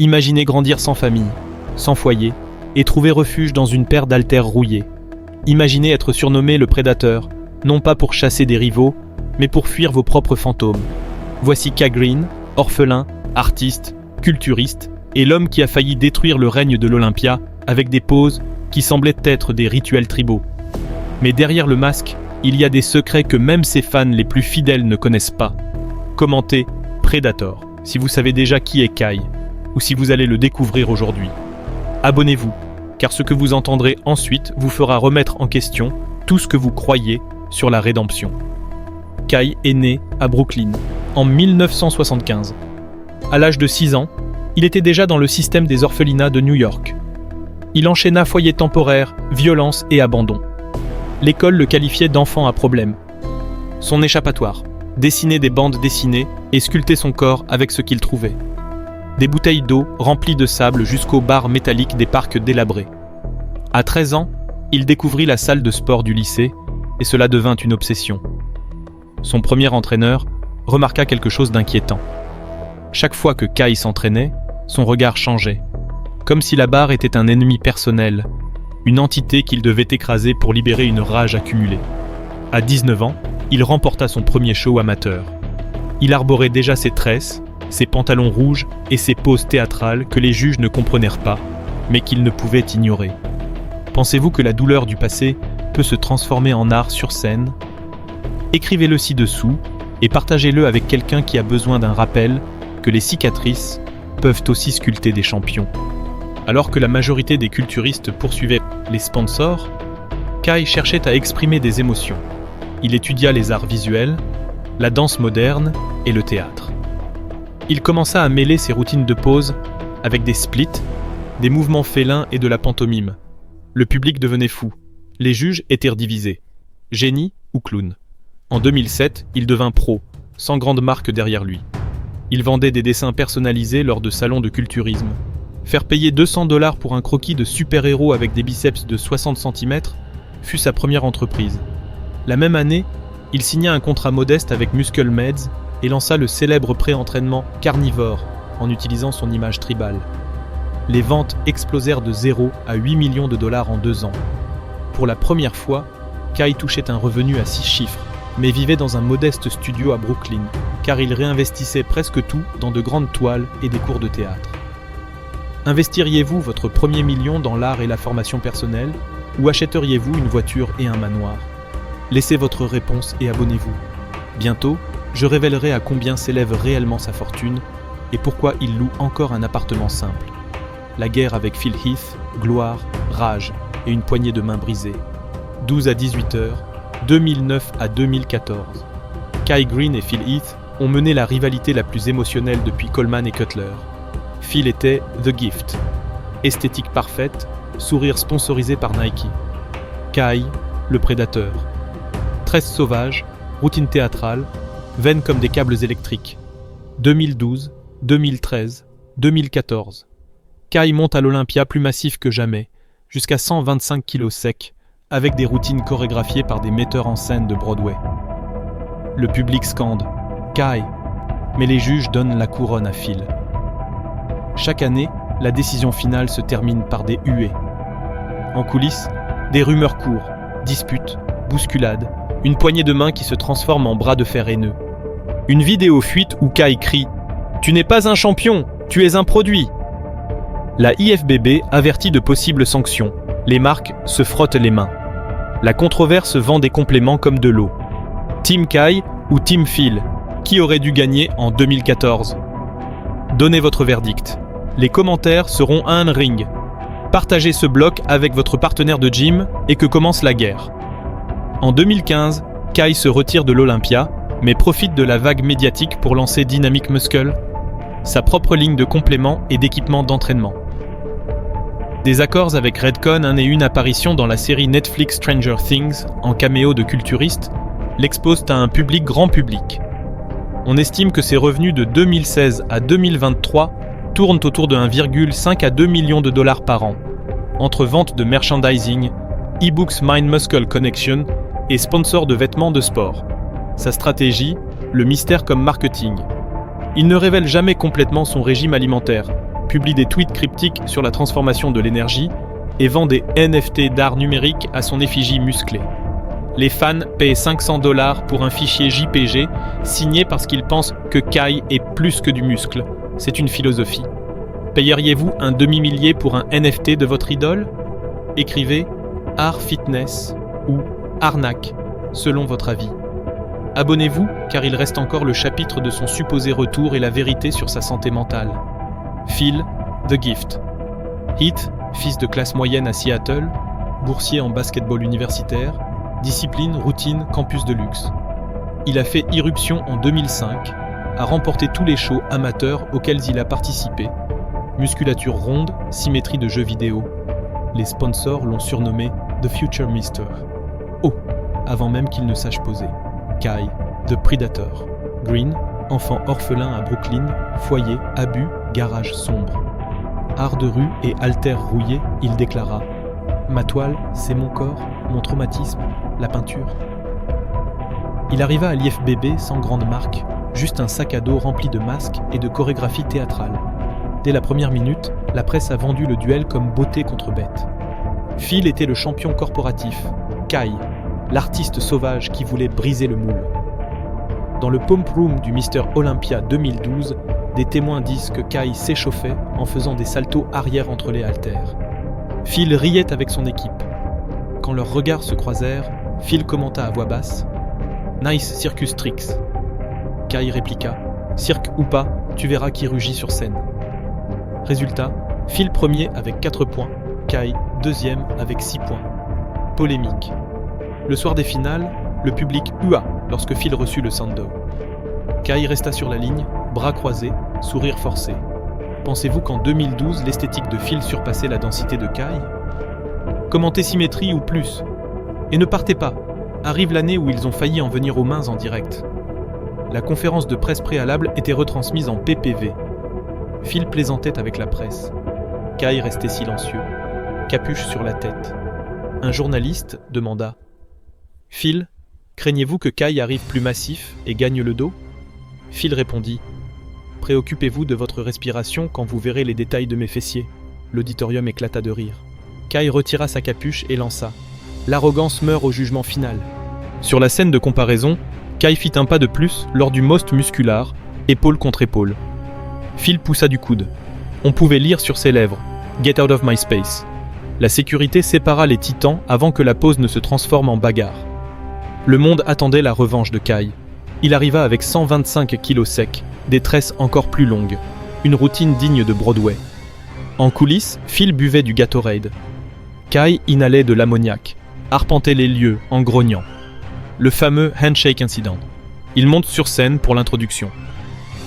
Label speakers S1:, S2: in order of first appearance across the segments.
S1: Imaginez grandir sans famille, sans foyer, et trouver refuge dans une paire d'haltères rouillés. Imaginez être surnommé le prédateur, non pas pour chasser des rivaux, mais pour fuir vos propres fantômes. Voici Kai Greene, orphelin, artiste, culturiste, et l'homme qui a failli détruire le règne de l'Olympia avec des poses qui semblaient être des rituels tribaux. Mais derrière le masque, il y a des secrets que même ses fans les plus fidèles ne connaissent pas. Commentez Predator si vous savez déjà qui est Kai, ou si vous allez le découvrir aujourd'hui. Abonnez-vous, car ce que vous entendrez ensuite vous fera remettre en question tout ce que vous croyez sur la rédemption. Kai est né à Brooklyn, en 1975. À l'âge de 6 ans, il était déjà dans le système des orphelinats de New York. Il enchaîna foyer temporaire, violence et abandon. L'école le qualifiait d'enfant à problème. Son échappatoire, dessiner des bandes dessinées et sculpter son corps avec ce qu'il trouvait. Des bouteilles d'eau remplies de sable jusqu'aux barres métalliques des parcs délabrés. À 13 ans, il découvrit la salle de sport du lycée et cela devint une obsession. Son premier entraîneur remarqua quelque chose d'inquiétant. Chaque fois que Kai s'entraînait, son regard changeait, comme si la barre était un ennemi personnel, une entité qu'il devait écraser pour libérer une rage accumulée. À 19 ans, il remporta son premier show amateur. Il arborait déjà ses tresses, ses pantalons rouges et ses poses théâtrales que les juges ne comprenaient pas, mais qu'ils ne pouvaient ignorer. Pensez-vous que la douleur du passé peut se transformer en art sur scène ? Écrivez-le ci-dessous et partagez-le avec quelqu'un qui a besoin d'un rappel que les cicatrices peuvent aussi sculpter des champions. Alors que la majorité des culturistes poursuivaient les sponsors, Kai cherchait à exprimer des émotions. Il étudia les arts visuels, la danse moderne et le théâtre. Il commença à mêler ses routines de pose avec des splits, des mouvements félins et de la pantomime. Le public devenait fou. Les juges étaient divisés. Génie ou clown. En 2007, il devint pro, sans grande marque derrière lui. Il vendait des dessins personnalisés lors de salons de culturisme. Faire payer $200 pour un croquis de super-héros avec des biceps de 60 cm fut sa première entreprise. La même année, il signa un contrat modeste avec Muscle Meds et lança le célèbre pré-entraînement Carnivore en utilisant son image tribale. Les ventes explosèrent de 0 à 8 millions de dollars en 2 ans. Pour la première fois, Kai touchait un revenu à 6 chiffres, mais vivait dans un modeste studio à Brooklyn, car il réinvestissait presque tout dans de grandes toiles et des cours de théâtre. Investiriez-vous votre premier million dans l'art et la formation personnelle, ou achèteriez-vous une voiture et un manoir ? Laissez votre réponse et abonnez-vous. Bientôt, je révélerai à combien s'élève réellement sa fortune et pourquoi il loue encore un appartement simple. La guerre avec Phil Heath, gloire, rage et une poignée de mains brisées. 12 à 18 heures, 2009 à 2014. Kai Greene et Phil Heath ont mené la rivalité la plus émotionnelle depuis Coleman et Cutler. Phil était The Gift. Esthétique parfaite, sourire sponsorisé par Nike. Kai, le prédateur. Tresse sauvage, routine théâtrale, veines comme des câbles électriques. 2012, 2013, 2014. Kai monte à l'Olympia plus massif que jamais, jusqu'à 125 kg sec, avec des routines chorégraphiées par des metteurs en scène de Broadway. Le public scande « Kai », mais les juges donnent la couronne à Phil. Chaque année, la décision finale se termine par des huées. En coulisses, des rumeurs courent, disputes, bousculades, une poignée de main qui se transforme en bras de fer haineux. Une vidéo fuite où Kai crie « Tu n'es pas un champion, tu es un produit !» La IFBB avertit de possibles sanctions. Les marques se frottent les mains. La controverse vend des compléments comme de l'eau. Team Kai ou Team Phil, qui aurait dû gagner en 2014 ? Donnez votre verdict. Les commentaires seront à un ring. Partagez ce bloc avec votre partenaire de gym et que commence la guerre. En 2015, Kai se retire de l'Olympia, mais profite de la vague médiatique pour lancer Dynamic Muscle, sa propre ligne de compléments et d'équipements d'entraînement. Des accords avec Redcon et une apparition dans la série Netflix Stranger Things en caméo de culturiste l'exposent à un public grand public. On estime que ses revenus de 2016 à 2023 tournent autour de 1,5 à 2 millions de dollars par an, entre ventes de merchandising, e-books Mind Muscle Connection et sponsors de vêtements de sport. Sa stratégie, le mystère comme marketing. Il ne révèle jamais complètement son régime alimentaire, publie des tweets cryptiques sur la transformation de l'énergie et vend des NFT d'art numérique à son effigie musclée. Les fans paient $500 pour un fichier JPG signé parce qu'ils pensent que Kai est plus que du muscle. C'est une philosophie. Payeriez-vous un demi-millier pour un NFT de votre idole ? Écrivez Art Fitness ou Arnaque, selon votre avis. Abonnez-vous, car il reste encore le chapitre de son supposé retour et la vérité sur sa santé mentale. Phil, The Gift. Heath, fils de classe moyenne à Seattle, boursier en basketball universitaire, discipline, routine, campus de luxe. Il a fait irruption en 2005, a remporté tous les shows amateurs auxquels il a participé. Musculature ronde, symétrie de jeux vidéo. Les sponsors l'ont surnommé The Future Mister. Oh, avant même qu'il ne sache poser. Kai, The Predator. Green, enfant orphelin à Brooklyn, foyer, abus, garage sombre. Art de rue et haltères rouillés, il déclara « Ma toile, c'est mon corps, mon traumatisme, la peinture. » Il arriva à l'IFBB sans grande marque, juste un sac à dos rempli de masques et de chorégraphies théâtrales. Dès la première minute, la presse a vendu le duel comme beauté contre bête. Phil était le champion corporatif, Kai, l'artiste sauvage qui voulait briser le moule. Dans le Pump Room du Mister Olympia 2012, des témoins disent que Kai s'échauffait en faisant des saltos arrière entre les haltères. Phil riait avec son équipe. Quand leurs regards se croisèrent, Phil commenta à voix basse « Nice circus tricks ». Kai répliqua « Cirque ou pas, tu verras qui rugit sur scène ». Résultat, Phil premier avec 4 points, Kai deuxième avec 6 points. Polémique. Le soir des finales, le public hua lorsque Phil reçut le Sandow. Kai resta sur la ligne, bras croisés, sourire forcé. Pensez-vous qu'en 2012, l'esthétique de Phil surpassait la densité de Kai ? Commentez symétrie ou plus. Et ne partez pas, arrive l'année où ils ont failli en venir aux mains en direct. La conférence de presse préalable était retransmise en PPV. Phil plaisantait avec la presse. Kai restait silencieux, capuche sur la tête. Un journaliste demanda « Phil, craignez-vous que Kai arrive plus massif et gagne le dos ?» Phil répondit « Préoccupez-vous de votre respiration quand vous verrez les détails de mes fessiers. » L'auditorium éclata de rire. Kai retira sa capuche et lança « L'arrogance meurt au jugement final. » Sur la scène de comparaison, Kai fit un pas de plus lors du most muscular, épaule contre épaule. Phil poussa du coude. On pouvait lire sur ses lèvres « Get out of my space ». La sécurité sépara les titans avant que la pause ne se transforme en bagarre. Le monde attendait la revanche de Kai. Il arriva avec 125 kilos secs, des tresses encore plus longues, une routine digne de Broadway. En coulisses, Phil buvait du Gatorade. Kai inhalait de l'ammoniac, arpentait les lieux en grognant. Le fameux handshake incident. Il monte sur scène pour l'introduction.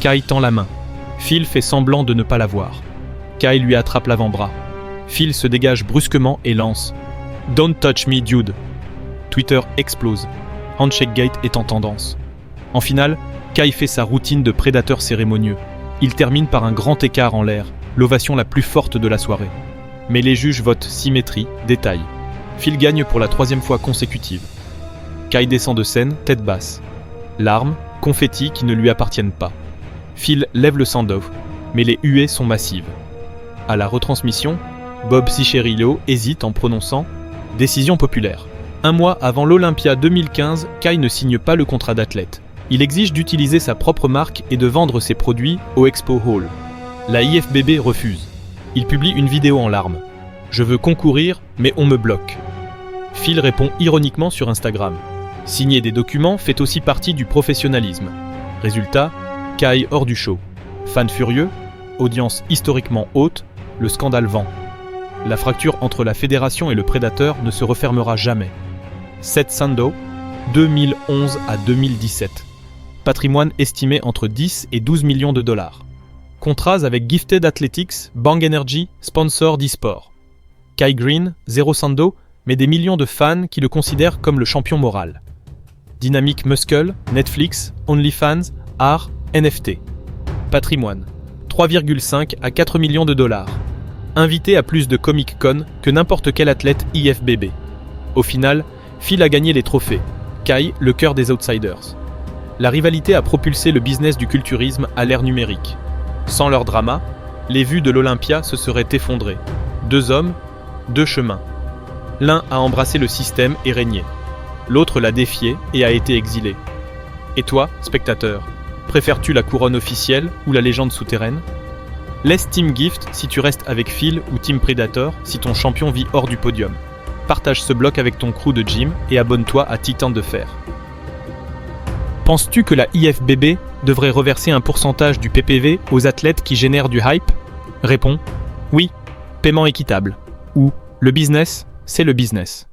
S1: Kai tend la main. Phil fait semblant de ne pas la voir. Kai lui attrape l'avant-bras. Phil se dégage brusquement et lance « Don't touch me, dude ». Twitter explose. Handshake Gate est en tendance. En finale, Kai fait sa routine de prédateur cérémonieux. Il termine par un grand écart en l'air, l'ovation la plus forte de la soirée. Mais les juges votent symétrie, détail. Phil gagne pour la 3e fois consécutive. Kai descend de scène, tête basse. Larmes, confettis qui ne lui appartiennent pas. Phil lève le send-off, mais les huées sont massives. À la retransmission, Bob Cicherillo hésite en prononçant « Décision populaire ». Un mois avant l'Olympia 2015, Kai ne signe pas le contrat d'athlète. Il exige d'utiliser sa propre marque et de vendre ses produits au Expo Hall. La IFBB refuse. Il publie une vidéo en larmes. « Je veux concourir, mais on me bloque ». Phil répond ironiquement sur Instagram. Signer des documents fait aussi partie du professionnalisme. Résultat, Kai hors du show. Fans furieux, audience historiquement haute, le scandale vend. La fracture entre la fédération et le prédateur ne se refermera jamais. 7 Sandow, 2011 à 2017. Patrimoine estimé entre 10 et 12 millions de dollars. Contrats avec Gifted Athletics, Bang Energy, sponsor d'e-sport. Kai Green, 0 Sandow, mais des millions de fans qui le considèrent comme le champion moral. Dynamic Muscle, Netflix, OnlyFans, art, NFT. Patrimoine, 3,5 à 4 millions de dollars. Invité à plus de Comic-Con que n'importe quel athlète IFBB. Au final, Phil a gagné les trophées. Kai, le cœur des outsiders. La rivalité a propulsé le business du culturisme à l'ère numérique. Sans leur drama, Les vues de l'Olympia se seraient effondrées. 2 hommes, 2 chemins. L'un a embrassé le système et régné. L'autre l'a défié et a été exilé. Et toi, spectateur, préfères-tu la couronne officielle ou la légende souterraine? Laisse Team Gift si tu restes avec Phil ou Team Predator si ton champion vit hors du podium. Partage ce bloc avec ton crew de gym et abonne-toi à Titan de Fer. Penses-tu que la IFBB devrait reverser un pourcentage du PPV aux athlètes qui génèrent du hype? Réponds oui, paiement équitable. Ou le business, c'est le business.